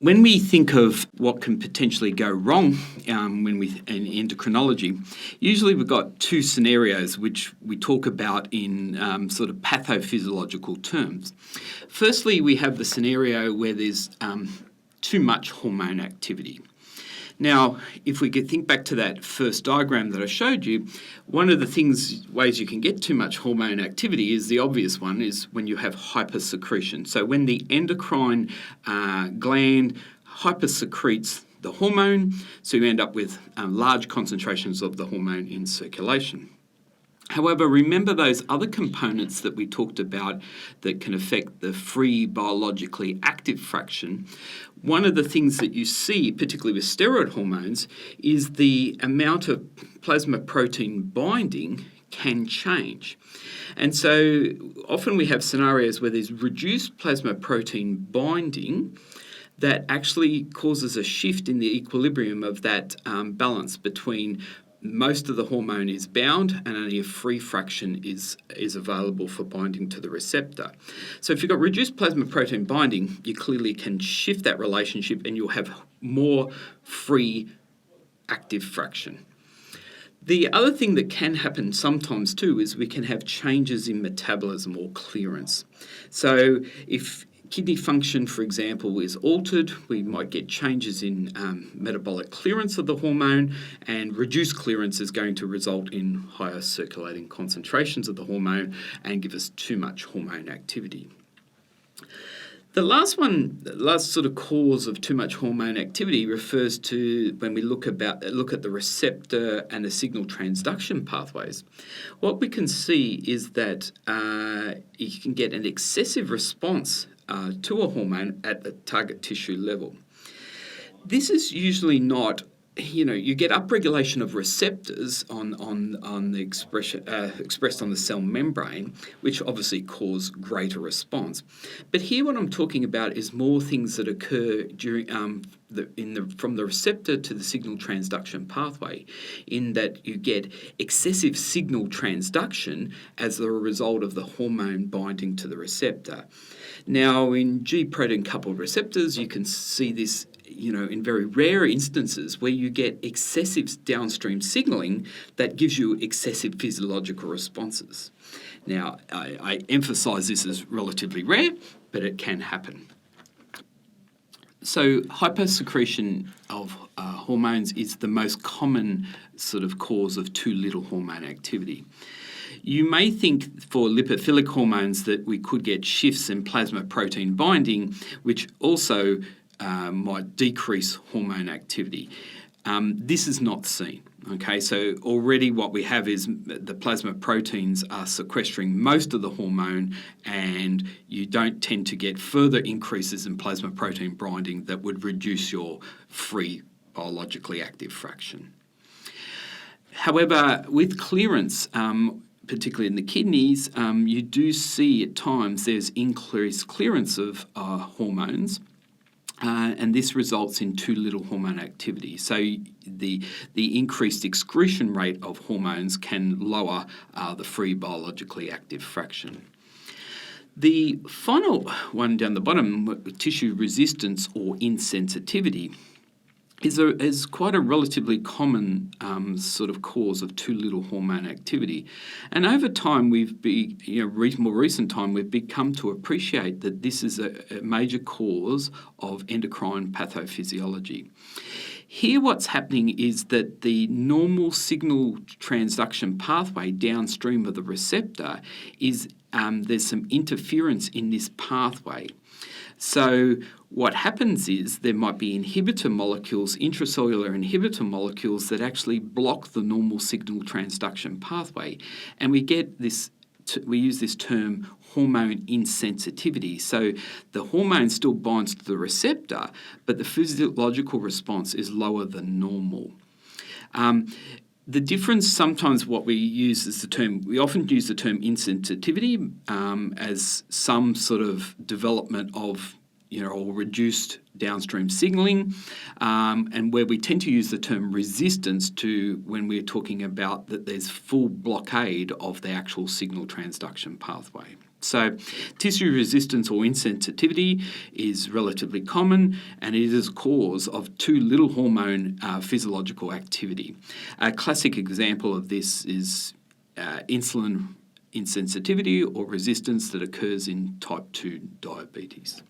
When we think of what can potentially go wrong in endocrinology, usually we've got two scenarios which we talk about in sort of pathophysiological terms. Firstly, we have the scenario where there's too much hormone activity. Now, if we could think back to that first diagram that I showed you, one of the ways you can get too much hormone activity is the obvious one, is when you have hypersecretion. So when the endocrine gland hypersecretes the hormone, so you end up with large concentrations of the hormone in circulation. However, remember those other components that we talked about that can affect the free biologically active fraction. One of the things that you see, particularly with steroid hormones, is the amount of plasma protein binding can change. And so often we have scenarios where there's reduced plasma protein binding that actually causes a shift in the equilibrium of that balance between most of the hormone is bound and only a free fraction is available for binding to the receptor. So if you've got reduced plasma protein binding, you clearly can shift that relationship and you'll have more free active fraction. The other thing that can happen sometimes too is we can have changes in metabolism or clearance. So if kidney function, for example, is altered, we might get changes in metabolic clearance of the hormone, and reduced clearance is going to result in higher circulating concentrations of the hormone and give us too much hormone activity. The last sort of cause of too much hormone activity refers to when we look at the receptor and the signal transduction pathways. What we can see is that you can get an excessive response to a hormone at the target tissue level. This is usually not, you get upregulation of receptors on the expressed on the cell membrane, which obviously cause greater response. But here what I'm talking about is more things that occur during from the receptor to the signal transduction pathway, in that you get excessive signal transduction as a result of the hormone binding to the receptor. Now, in G protein-coupled receptors, you can see this in very rare instances where you get excessive downstream signaling that gives you excessive physiological responses. Now, I emphasise this as relatively rare, but it can happen. So hypersecretion of hormones is the most common sort of cause of too little hormone activity. You may think for lipophilic hormones that we could get shifts in plasma protein binding, which also might decrease hormone activity. This is not seen. Okay, so already what we have is the plasma proteins are sequestering most of the hormone, and you don't tend to get further increases in plasma protein binding that would reduce your free biologically active fraction. However, with clearance, particularly in the kidneys, you do see at times there's increased clearance of hormones, and this results in too little hormone activity. So the increased excretion rate of hormones can lower the free biologically active fraction. The final one down the bottom, tissue resistance or insensitivity, is quite a relatively common sort of cause of too little hormone activity. And over time, more recent time, we've become to appreciate that this is a major cause of endocrine pathophysiology. Here what's happening is that the normal signal transduction pathway downstream of the receptor is there's some interference in this pathway. So what happens is there might be inhibitor molecules, intracellular inhibitor molecules that actually block the normal signal transduction pathway. And we get this, we use this term hormone insensitivity. So the hormone still binds to the receptor, but the physiological response is lower than normal. The difference, sometimes what we use is we often use the term insensitivity as some sort of development of, or reduced downstream signaling, and where we tend to use the term resistance to when we're talking about that there's full blockade of the actual signal transduction pathway. So tissue resistance or insensitivity is relatively common, and it is a cause of too little hormone physiological activity. A classic example of this is insulin insensitivity or resistance that occurs in type 2 diabetes.